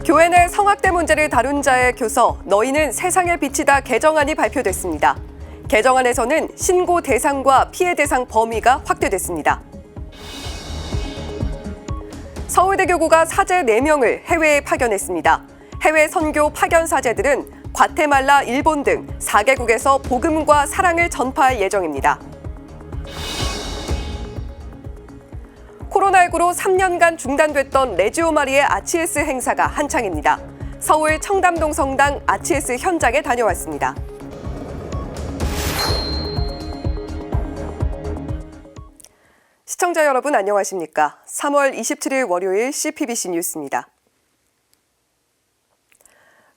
교회 내 성학대 문제를 다룬 자의 교서 너희는 세상의 빛이다 개정안이 발표됐습니다. 개정안에서는 신고 대상과 피해 대상 범위가 확대됐습니다. 서울대 교구가 사제 4명을 해외에 파견했습니다. 해외 선교 파견 사제들은 과테말라, 일본 등 4개국에서 복음과 사랑을 전파할 예정입니다. 코로나19로 3년간 중단됐던 레지오 마리의 아치에스 행사가 한창입니다. 서울 청담동 성당 아치에스 현장에 다녀왔습니다. 시청자 여러분 안녕하십니까? 3월 27일 월요일 CPBC 뉴스입니다.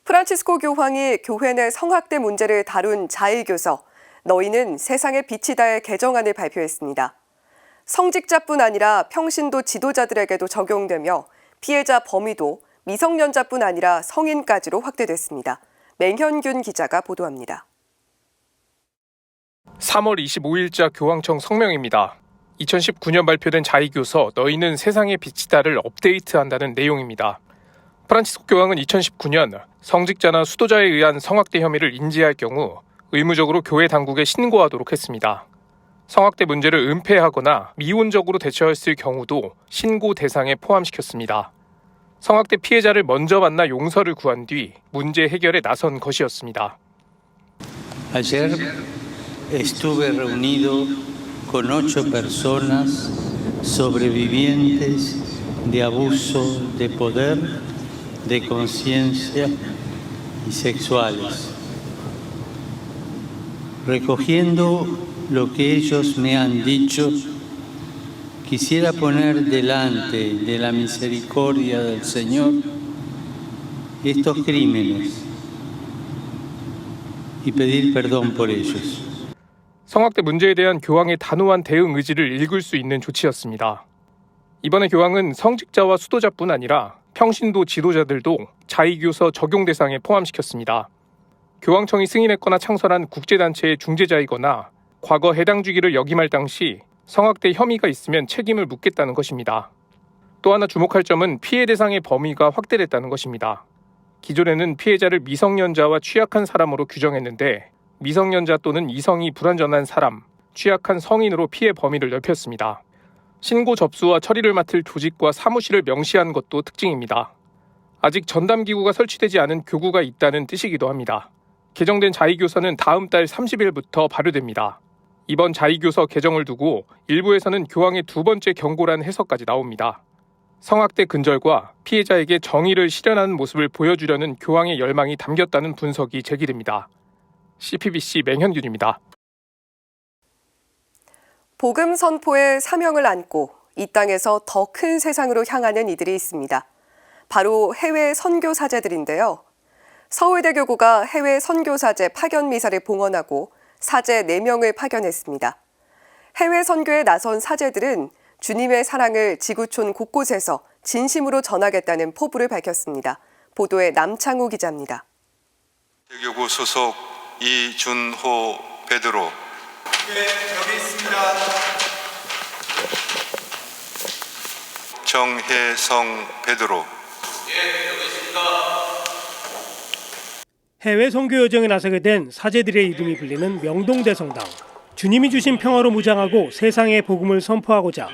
프란치스코 교황이 교회 내 성학대 문제를 다룬 자의교서 너희는 세상의 빛이다의 개정안을 발표했습니다. 성직자뿐 아니라 평신도 지도자들에게도 적용되며 피해자 범위도 미성년자뿐 아니라 성인까지로 확대됐습니다. 맹현균 기자가 보도합니다. 3월 25일자 교황청 성명입니다. 2019년 발표된 자의교서 너희는 세상의 빛이다를 업데이트한다는 내용입니다. 프란치스코 교황은 2019년 성직자나 수도자에 의한 성학대 혐의를 인지할 경우 의무적으로 교회 당국에 신고하도록 했습니다. 성학대 문제를 은폐하거나 미온적으로 대처했을 경우도 신고 대상에 포함시켰습니다. 성학대 피해자를 먼저 만나 용서를 구한 뒤 문제 해결에 나선 것이었습니다. Ayer estuve reunido con 8 personas sobrevivientes de abuso de poder, de conciencia y sexuales, recogiendo lo que ellos me han dicho, quisiera poner delante de la misericordia del Señor estos crímenes y pedir perdón por ellos. 성학대 문제에 대한 교황의 단호한 대응 의지를 읽을 수 있는 조치였습니다. 이번에 교황은 성직자와 수도자뿐 아니라 평신도 지도자들도 자의교서 적용 대상에 포함시켰습니다. 교황청이 승인했거나 창설한 국제단체의 중재자이거나 과거 해당 주기를 역임할 당시 성학대 혐의가 있으면 책임을 묻겠다는 것입니다. 또 하나 주목할 점은 피해 대상의 범위가 확대됐다는 것입니다. 기존에는 피해자를 미성년자와 취약한 사람으로 규정했는데 미성년자 또는 이성이 불완전한 사람, 취약한 성인으로 피해 범위를 넓혔습니다. 신고 접수와 처리를 맡을 조직과 사무실을 명시한 것도 특징입니다. 아직 전담기구가 설치되지 않은 교구가 있다는 뜻이기도 합니다. 개정된 자의교서는 다음 달 30일부터 발효됩니다. 이번 자의교서 개정을 두고 일부에서는 교황의 두 번째 경고라는 해석까지 나옵니다. 성학대 근절과 피해자에게 정의를 실현하는 모습을 보여주려는 교황의 열망이 담겼다는 분석이 제기됩니다. CPBC 맹현균입니다. 복음 선포의 사명을 안고 이 땅에서 더 큰 세상으로 향하는 이들이 있습니다. 바로 해외 선교사제들인데요. 서울대 교구가 해외 선교사제 파견 미사를 봉헌하고 사제 4명을 파견했습니다. 해외 선교에 나선 사제들은 주님의 사랑을 지구촌 곳곳에서 진심으로 전하겠다는 포부를 밝혔습니다. 보도에 남창우 기자입니다. 교구 소속 이준호 베드로. 네, 여기 있습니다. 정혜성 베드로. 예, 여기 있습니다. 해외 선교 여정에 나서게 된 사제들의 이름이 불리는 명동대성당. 주님이 주신 평화로 무장하고 세상의 복음을 선포하고자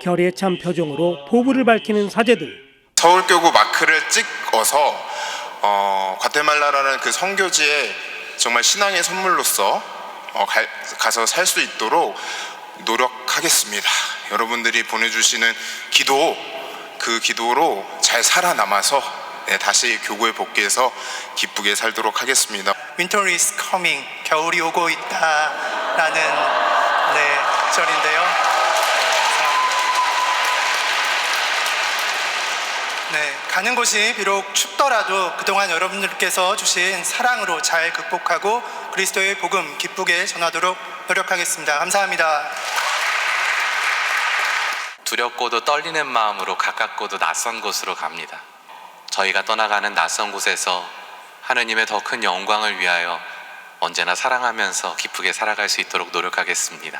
결의에 찬 표정으로 포부를 밝히는 사제들. 서울교구 마크를 찍어서 과테말라라는 그 선교지에 정말 신앙의 선물로서 가서 살 수 있도록 노력하겠습니다. 여러분들이 보내주시는 기도, 그 기도로 잘 살아남아서 다시 교구에 복귀해서 기쁘게 살도록 하겠습니다. Winter is coming. 겨울이 오고 있다라는 절인데요. 가는 곳이 비록 춥더라도 그동안 여러분들께서 주신 사랑으로 잘 극복하고 그리스도의 복음 기쁘게 전하도록 노력하겠습니다. 감사합니다. 두렵고도 떨리는 마음으로 가깝고도 낯선 곳으로 갑니다. 저희가 떠나가는 낯선 곳에서 하느님의 더 큰 영광을 위하여 언제나 사랑하면서 기쁘게 살아갈 수 있도록 노력하겠습니다.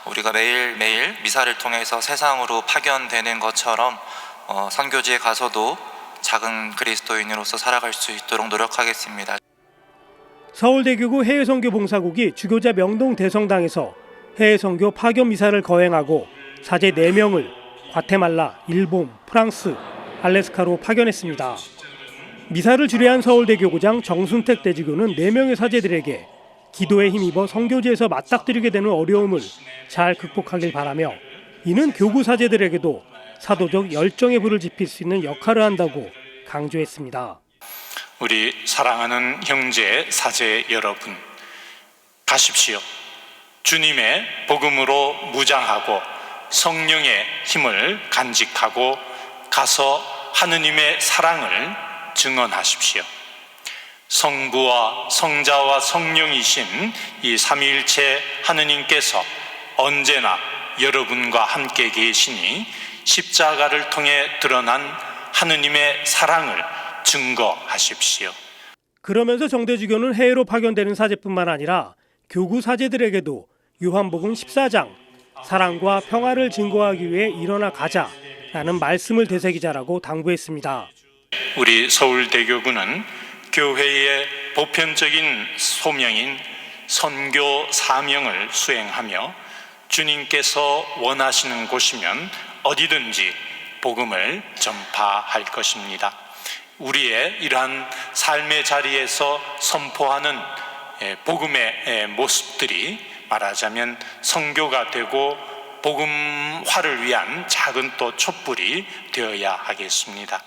우리가 매일매일 미사를 통해서 세상으로 파견되는 것처럼 선교지에 가서도 작은 그리스도인으로서 살아갈 수 있도록 노력하겠습니다. 서울대교구 해외선교봉사국이 주교자 명동 대성당에서 해외선교 파견 미사를 거행하고 사제 4명을 과테말라, 일본, 프랑스, 알래스카로 파견했습니다. 미사를 주례한 서울대교구장 정순택 대주교는 4명의 사제들에게 기도에 힘입어 선교지에서 맞닥뜨리게 되는 어려움을 잘 극복하길 바라며 이는 교구 사제들에게도 사도적 열정의 불을 지필 수 있는 역할을 한다고 강조했습니다. 우리 사랑하는 형제 사제 여러분, 가십시오. 주님의 복음으로 무장하고 성령의 힘을 간직하고 가서 하느님의 사랑을 증언하십시오. 성부와 성자와 성령이신 이 삼위일체 하느님께서 언제나 여러분과 함께 계시니 십자가를 통해 드러난 하느님의 사랑을 증거하십시오. 그러면서 정대주교는 해외로 파견되는 사제뿐만 아니라 교구 사제들에게도 요한복음 14장 사랑과 평화를 증거하기 위해 일어나 가자라는 말씀을 되새기자라고 당부했습니다. 우리 서울대교구는 교회의 보편적인 소명인 선교 사명을 수행하며 주님께서 원하시는 곳이면 어디든지 복음을 전파할 것입니다. 우리의 이러한 삶의 자리에서 선포하는 복음의 모습들이 말하자면 선교가 되고 복음화를 위한 작은 또 촛불이 되어야 하겠습니다.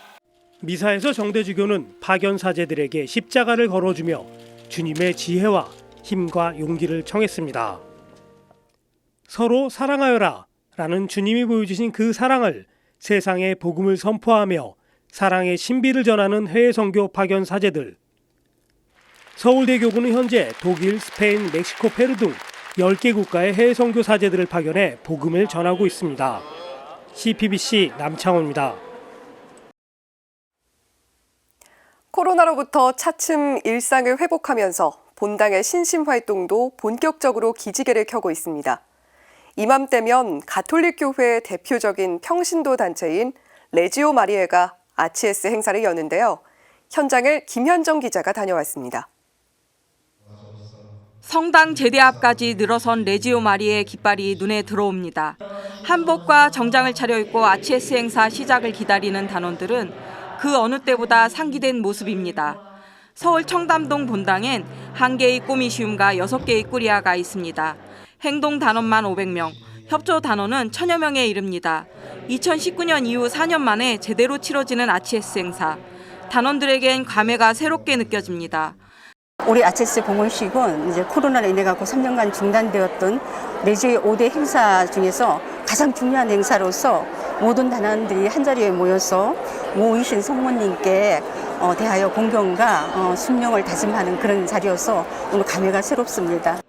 미사에서 정대주교는 파견 사제들에게 십자가를 걸어주며 주님의 지혜와 힘과 용기를 청했습니다. 서로 사랑하여라 라는 주님이 보여주신 그 사랑을 세상에 복음을 선포하며 사랑의 신비를 전하는 해외 선교 파견 사제들. 서울대교구는 현재 독일, 스페인, 멕시코, 페루 등 10개 국가의 해외 선교 사제들을 파견해 복음을 전하고 있습니다. CPBC 남창호입니다. 코로나로부터 차츰 일상을 회복하면서 본당의 신심활동도 본격적으로 기지개를 켜고 있습니다. 이맘때면 가톨릭 교회의 대표적인 평신도 단체인 레지오 마리에가 아치에스 행사를 여는데요. 현장을 김현정 기자가 다녀왔습니다. 성당 제대 앞까지 늘어선 레지오 마리의 깃발이 눈에 들어옵니다. 한복과 정장을 차려입고 아치에스 행사 시작을 기다리는 단원들은 그 어느 때보다 상기된 모습입니다. 서울 청담동 본당엔 1개의 꼬미시움과 6개의 꾸리아가 있습니다. 행동 단원만 500명, 협조 단원은 1000여 명에 이릅니다. 2019년 이후 4년 만에 제대로 치러지는 아치에스 행사. 단원들에겐 감회가 새롭게 느껴집니다. 우리 아치에스 봉헌식은 이제 코로나로 인해 갖고 3년간 중단되었던 레지오의 5대 행사 중에서 가장 중요한 행사로서 모든 단원들이 한자리에 모여서 모이신 성모님께 대하여 공경과 순종을 다짐하는 그런 자리여서 오늘 감회가 새롭습니다.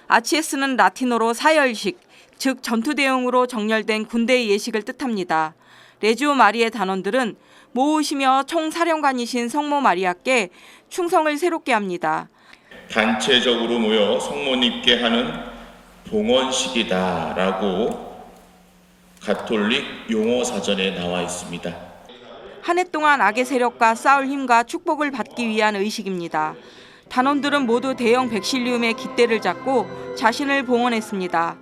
아치에스는 라틴어로 사열식, 즉 전투 대용으로 정렬된 군대의 예식을 뜻합니다. 레지오 마리의 단원들은 모으시며 총사령관이신 성모 마리아께 충성을 새롭게 합니다. 단체적으로 모여 성모님께 하는 봉헌식이다라고 가톨릭 용어 사전에 나와 있습니다. 한 해 동안 악의 세력과 싸울 힘과 축복을 받기 위한 의식입니다. 단원들은 모두 대형 백실리움의 깃대를 잡고 자신을 봉헌했습니다.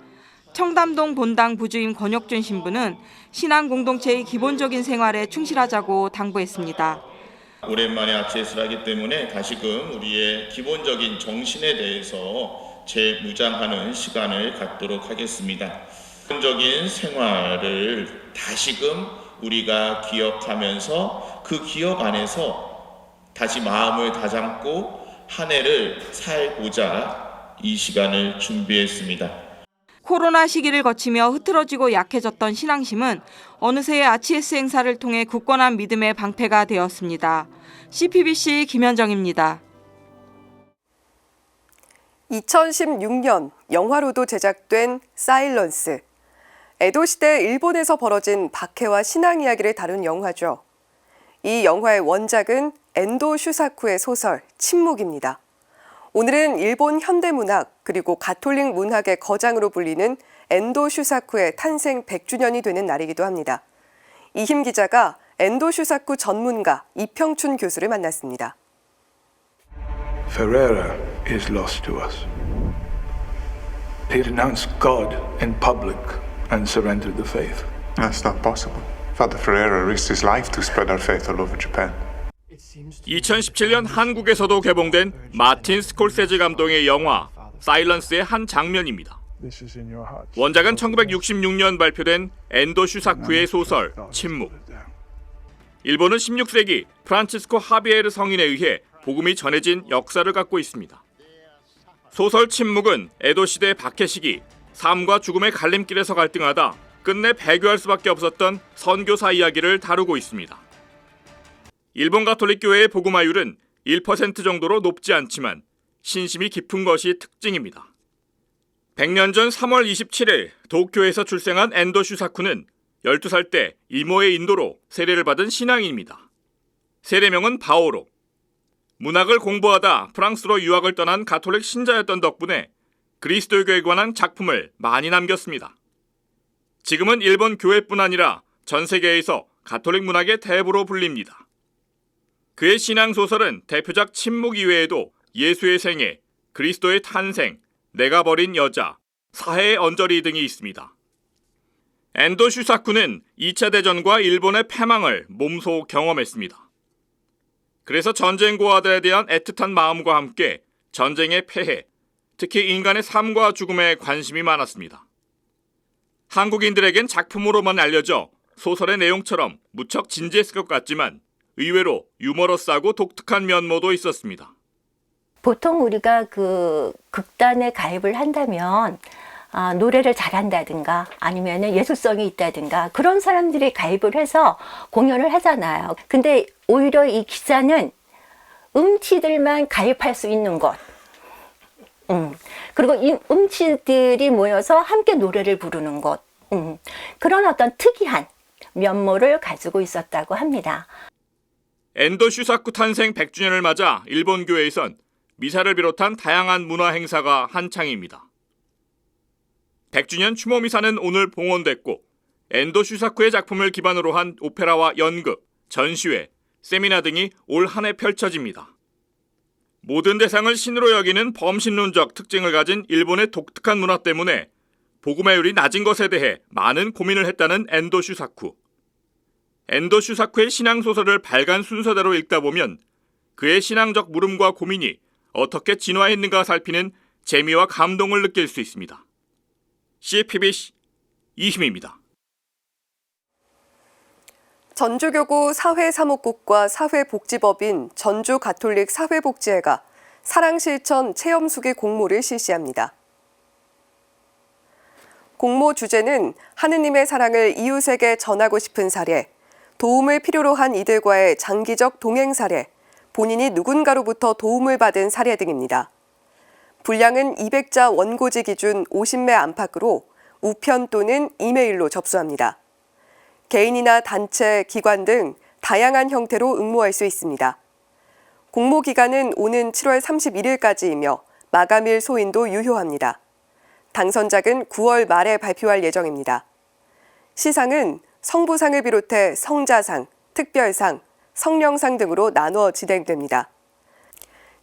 청담동 본당 부주임 권혁준 신부는 신앙 공동체의 기본적인 생활에 충실하자고 당부했습니다. 오랜만에 아치에스를 하기 때문에 다시금 우리의 기본적인 정신에 대해서 재무장하는 시간을 갖도록 하겠습니다. 기본적인 생활을 다시금 우리가 기억하면서 그 기억 안에서 다시 마음을 다잡고 한 해를 살고자 이 시간을 준비했습니다. 코로나 시기를 거치며 흐트러지고 약해졌던 신앙심은 어느새 아치에스 행사를 통해 굳건한 믿음의 방패가 되었습니다. CPBC 김현정입니다. 2016년 영화로도 제작된 사일런스. 에도 시대 일본에서 벌어진 박해와 신앙 이야기를 다룬 영화죠. 이 영화의 원작은 엔도 슈사쿠의 소설 침묵입니다. 오늘은 일본 현대문학 그리고 가톨릭 문학의 거장으로 불리는 엔도 슈사쿠의 탄생 100주년이 되는 날이기도 합니다. 이힘 기자가 엔도슈사쿠 전문가 이평춘 교수를 만났습니다. Ferreira is lost to us. He renounced God in public and surrendered the faith. That's not possible. Father Ferreira risked his life to spread our faith all over Japan. 2017년 한국에서도 개봉된 마틴 스콜세지 감독의 영화 사일런스의 한 장면입니다. 원작은 1966년 발표된 엔도 슈사쿠의 소설 침묵. 일본은 16세기 프란치스코 하비에르 성인에 의해 복음이 전해진 역사를 갖고 있습니다. 소설 침묵은 에도 시대 박해 시기 삶과 죽음의 갈림길에서 갈등하다 끝내 배교할 수밖에 없었던 선교사 이야기를 다루고 있습니다. 일본 가톨릭 교회의 복음화율은 1% 정도로 높지 않지만 신심이 깊은 것이 특징입니다. 100년 전 3월 27일 도쿄에서 출생한 엔도 슈사쿠는 12살 때 이모의 인도로 세례를 받은 신앙인입니다. 세례명은 바오로. 문학을 공부하다 프랑스로 유학을 떠난 가톨릭 신자였던 덕분에 그리스도교에 관한 작품을 많이 남겼습니다. 지금은 일본 교회뿐 아니라 전 세계에서 가톨릭 문학의 대부로 불립니다. 그의 신앙소설은 대표작 침묵 이외에도 예수의 생애, 그리스도의 탄생, 내가 버린 여자, 사해의 언저리 등이 있습니다. 엔도 슈사쿠는 2차 대전과 일본의 패망을 몸소 경험했습니다. 그래서 전쟁 고아들에 대한 애틋한 마음과 함께 전쟁의 폐해, 특히 인간의 삶과 죽음에 관심이 많았습니다. 한국인들에겐 작품으로만 알려져 소설의 내용처럼 무척 진지했을 것 같지만 의외로 유머러스하고 독특한 면모도 있었습니다. 보통 우리가 그 극단에 가입을 한다면 노래를 잘한다든가 아니면 예술성이 있다든가 그런 사람들이 가입을 해서 공연을 하잖아요. 근데 오히려 이 기사는 음치들만 가입할 수 있는 것. 그리고 이 음치들이 모여서 함께 노래를 부르는 것. 그런 어떤 특이한 면모를 가지고 있었다고 합니다. 엔도 슈사쿠 탄생 100주년을 맞아 일본 교회에선 미사를 비롯한 다양한 문화 행사가 한창입니다. 100주년 추모 미사는 오늘 봉헌됐고 엔도 슈사쿠의 작품을 기반으로 한 오페라와 연극, 전시회, 세미나 등이 올 한 해 펼쳐집니다. 모든 대상을 신으로 여기는 범신론적 특징을 가진 일본의 독특한 문화 때문에 복음화율이 낮은 것에 대해 많은 고민을 했다는 엔도 슈사쿠. 엔도 슈사쿠의 신앙소설을 발간 순서대로 읽다 보면 그의 신앙적 물음과 고민이 어떻게 진화했는가 살피는 재미와 감동을 느낄 수 있습니다. CPBC 이희미입니다. 전주교구 사회사목국과 사회복지법인 전주가톨릭 사회복지회가 사랑실천 체험수기 공모를 실시합니다. 공모 주제는 하느님의 사랑을 이웃에게 전하고 싶은 사례, 도움을 필요로 한 이들과의 장기적 동행 사례, 본인이 누군가로부터 도움을 받은 사례 등입니다. 분량은 200자 원고지 기준 50매 안팎으로 우편 또는 이메일로 접수합니다. 개인이나 단체, 기관 등 다양한 형태로 응모할 수 있습니다. 공모 기간은 오는 7월 31일까지이며 마감일 소인도 유효합니다. 당선작은 9월 말에 발표할 예정입니다. 시상은 성부상을 비롯해 성자상, 특별상, 성령상 등으로 나누어 진행됩니다.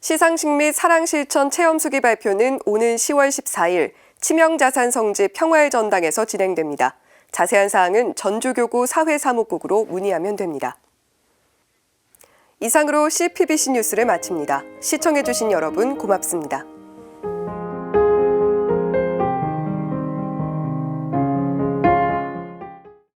시상식 및 사랑실천 체험수기 발표는 오는 10월 14일 치명자산성지 평화의 전당에서 진행됩니다. 자세한 사항은 전주교구 사회사목국으로 문의하면 됩니다. 이상으로 CPBC 뉴스를 마칩니다. 시청해주신 여러분 고맙습니다.